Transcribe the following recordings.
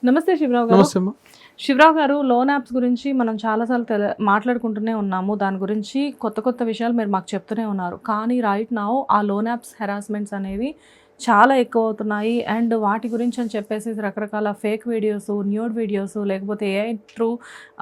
నమస్తే శివరావు గారు. నమస్తే అమ్మా. శివరావు గారు, లోన్ యాప్స్ గురించి మనం చాలాసార్లు మాట్లాడుకుంటూనే ఉన్నాము. దాని గురించి కొత్త విషయాలు మీరు మాకు చెప్తూనే ఉన్నారు. కానీ రైట్ నౌ ఆ లోన్ యాప్స్ హెరాస్మెంట్స్ అనేవి చాలా ఎక్కువ అవుతున్నాయి. అండ్ వాటి గురించి అని చెప్పేసి రకరకాల ఫేక్ వీడియోస్, న్యూడ్ వీడియోస్, లేకపోతే ఏఐ త్రూ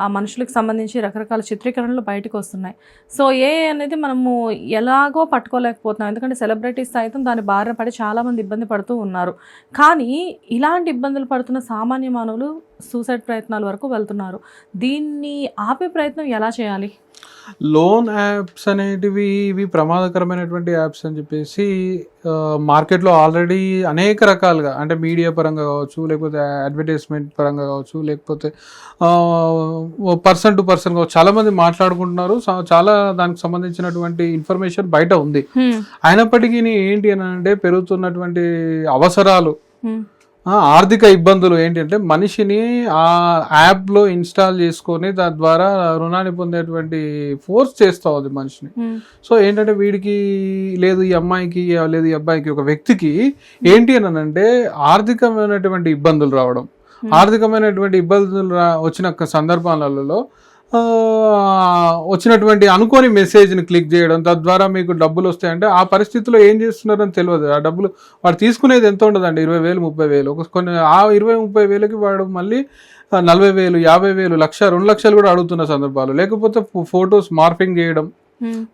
ఆ మనుషులకు సంబంధించి రకరకాల చిత్రీకరణలు బయటకు వస్తున్నాయి. సో ఏఐ అనేది మనము ఎలాగో పట్టుకోలేకపోతున్నాం. ఎందుకంటే సెలబ్రిటీస్ సైతం దాని బారిన పడి చాలామంది ఇబ్బంది పడుతూ ఉన్నారు. కానీ ఇలాంటి ఇబ్బందులు పడుతున్న సామాన్య మానవులు సూసైడ్ ప్రయత్నాల వరకు వెళ్తున్నారు. దీన్ని ఆపే ప్రయత్నం ఎలా చేయాలి? లోన్ యాప్స్ అనేటివి ఇవి ప్రమాదకరమైనటువంటి యాప్స్ అని చెప్పేసి మార్కెట్లో ఆల్రెడీ అనేక రకాలుగా, అంటే మీడియా పరంగా కావచ్చు, లేకపోతే అడ్వర్టైజ్మెంట్ పరంగా కావచ్చు, లేకపోతే పర్సన్ టు పర్సన్ కావచ్చు, చాలామంది మాట్లాడుకుంటున్నారు. చాలా దానికి సంబంధించినటువంటి ఇన్ఫర్మేషన్ బయట ఉంది. అయినప్పటికీ ఏంటి అని అంటే పెరుగుతున్నటువంటి అవసరాలు, ఆర్థిక ఇబ్బందులు ఏంటంటే మనిషిని ఆ యాప్లో ఇన్స్టాల్ చేసుకొని దాని ద్వారా రుణాన్ని పొందేటువంటి ఫోర్స్ చేస్తూ ఉంది మనిషిని. సో ఏంటంటే వీడికి లేదు, ఈ అమ్మాయికి లేదు, ఈ అబ్బాయికి, ఒక వ్యక్తికి ఏంటి అని అంటే ఆర్థికమైనటువంటి ఇబ్బందులు రావడం, ఆర్థికమైనటువంటి ఇబ్బందులు వచ్చిన సందర్భాలలో వచ్చినటువంటి అనుకోని మెసేజ్ని క్లిక్ చేయడం, తద్వారా మీకు డబ్బులు వస్తాయంటే ఆ పరిస్థితిలో ఏం చేస్తున్నారని తెలియదు. ఆ డబ్బులు వాడు తీసుకునేది ఎంత ఉండదండి, 20,000 30,000. కొన్ని ఆ 20-30,000కి వాడు మళ్ళీ 40,000 50,000 1,00,000 2,00,000 కూడా అడుగుతున్న సందర్భాలు. లేకపోతే ఫొటోస్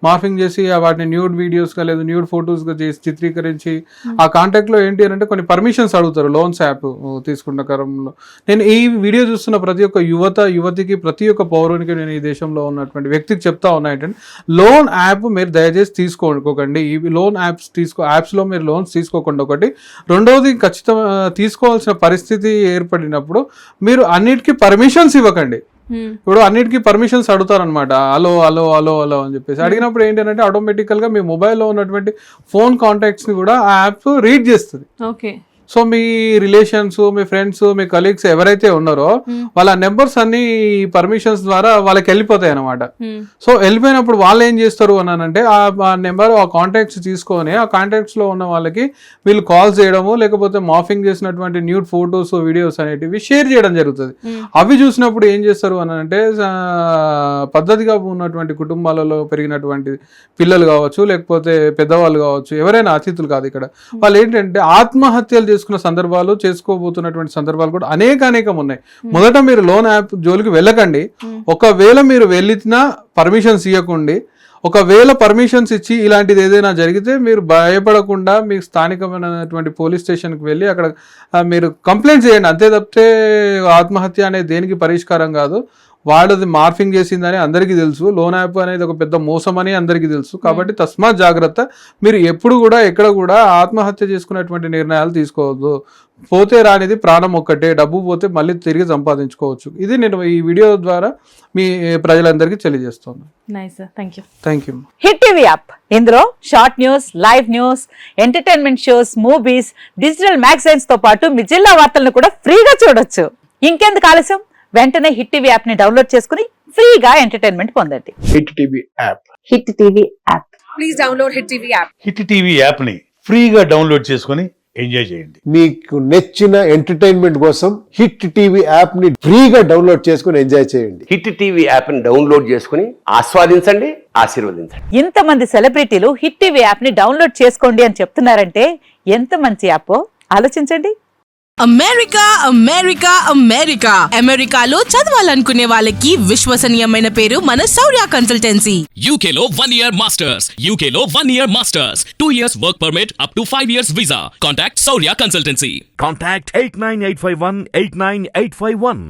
మార్ఫింగ్ చేసి వాటిని న్యూడ్ వీడియోస్గా లేదా న్యూడ్ ఫొటోస్గా చేసి చిత్రీకరించి ఆ కాంటాక్ట్లో ఏంటి అని అంటే కొన్ని పర్మిషన్స్ అడుగుతారు లోన్స్ యాప్ తీసుకున్న క్రమంలో. నేను ఈ వీడియో చూస్తున్న ప్రతి ఒక్క యువతికి, ప్రతి ఒక్క పౌరునికి, నేను ఈ దేశంలో ఉన్నటువంటి వ్యక్తికి చెప్తా ఉన్నా ఏంటంటే లోన్ యాప్ మీరు దయచేసి తీసుకోకండి. ఈ లోన్ యాప్స్లో మీరు లోన్స్ తీసుకోకండి. ఒకటి. రెండవది, ఖచ్చితంగా తీసుకోవాల్సిన పరిస్థితి ఏర్పడినప్పుడు మీరు అన్నిటికీ పర్మిషన్స్ ఇవ్వకండి. ఇప్పుడు అన్నిటికీ పర్మిషన్స్ అడుగుతారనమాట. అలో అని చెప్పేసి అడిగినప్పుడు ఏంటంటే ఆటోమేటికల్గా మీ మొబైల్లో ఉన్నటువంటి ఫోన్ కాంటాక్ట్స్ని కూడా ఆ యాప్ రీడ్ చేస్తుంది. ఓకే. సో మీ రిలేషన్స్, మీ ఫ్రెండ్స్, మీ కలీగ్స్ ఎవరైతే ఉన్నారో వాళ్ళ నెంబర్స్ అన్ని పర్మిషన్స్ ద్వారా వాళ్ళకి వెళ్ళిపోతాయి అనమాట. సో వెళ్ళిపోయినప్పుడు వాళ్ళు ఏం చేస్తారు అని అంటే ఆ నెంబర్, ఆ కాంటాక్ట్స్ తీసుకొని ఆ కాంటాక్ట్స్ లో ఉన్న వాళ్ళకి వీళ్ళు కాల్స్ చేయడము, లేకపోతే మార్ఫింగ్ చేసినటువంటి న్యూడ్ ఫొటోస్, వీడియోస్ అనేటివి షేర్ చేయడం జరుగుతుంది. అవి చూసినప్పుడు ఏం చేస్తారు అని అంటే పద్ధతిగా ఉన్నటువంటి కుటుంబాలలో పెరిగినటువంటి పిల్లలు కావచ్చు, లేకపోతే పెద్దవాళ్ళు కావచ్చు, ఎవరైనా అతిథులు కాదు ఇక్కడ, వాళ్ళు ఏంటంటే ఆత్మహత్యలు చేసుకున్న సందర్భాలు, చేసుకోబోతున్నటువంటి సందర్భాలు కూడా అనేకం ఉన్నాయి. మొదట మీరు లోన్ యాప్ జోలికి వెళ్ళకండి. ఒకవేళ మీరు వెళ్ళినా పర్మిషన్స్ ఇవ్వకండి. ఒకవేళ పర్మిషన్స్ ఇచ్చి ఇలాంటిది ఏదైనా జరిగితే మీరు భయపడకుండా మీ స్థానికమైనటువంటి పోలీస్ స్టేషన్కి వెళ్ళి అక్కడ మీరు కంప్లైంట్ చేయండి. అంతే తప్పితే ఆత్మహత్య అనేది దేనికి పరిష్కారం కాదు. వాళ్ళది మార్ఫింగ్ చేసిందని అందరికీ తెలుసు. లోన్ యాప్ అనేది ఒక పెద్ద మోసం అని అందరికీ తెలుసు. కాబట్టి తస్మాత్ జాగ్రత్త. మీరు ఎప్పుడు కూడా ఎక్కడ కూడా ఆత్మహత్య చేసుకునేటువంటి నిర్ణయాలు తీసుకోవద్దు. పోతే రానిది ప్రాణం ఒక్కటే, డబ్బు పోతే మళ్ళీ తిరిగి సంపాదించుకోవచ్చు. ఇది నేను ఈ వీడియో ద్వారా మీ ప్రజలందరికీ తెలియజేస్తున్నాను. Thank you. Hit TV app, ఇందులో short news, live news, entertainment shows, movies, digital magazines తో పాటు మీ జిల్లా వార్తలను కూడా ఫ్రీగా చూడొచ్చు. ఇంకెందుకు ఆలస్యం, వెంటనే హిట్ టీవీ యాప్ ని డౌన్లోడ్ చేసుకుని ఫ్రీగా ఎంటర్టైన్మెంట్ పొందండి. Hit TV app. Hit TV app. Please download hit TV app. Hit TV app ని ఫ్రీగా డౌన్లోడ్ చేసుకుని ఎంజాయ్ చేయండి. మీకు నచ్చిన ఎంటర్టైన్మెంట్ కోసం హిట్ టీవీ యాప్ ని ఫ్రీగా డౌన్లోడ్ చేసుకుని ఎంజాయ్ చేయండి. హిట్ టీవీ యాప్ ని డౌన్లోడ్ చేసుకుని ఆస్వాదించండి, ఆశీర్వదించండి. ఇంతమంది సెలబ్రిటీలు హిట్ టీవీ యాప్ ని డౌన్లోడ్ చేసుకోండి అని చెప్తున్నారంటే ఎంత మంచి యాప్ ఆలోచించండి. అమెరికాలో చదవాలనుకునే వాళ్ళకి విశ్వసనీయమైన పేరు మన శౌర్య కన్సల్టెన్సీ. UK లో 1 year masters, 2 years work permit up to 5 years visa. Contact Shaurya Consultancy. Contact 89851 89851.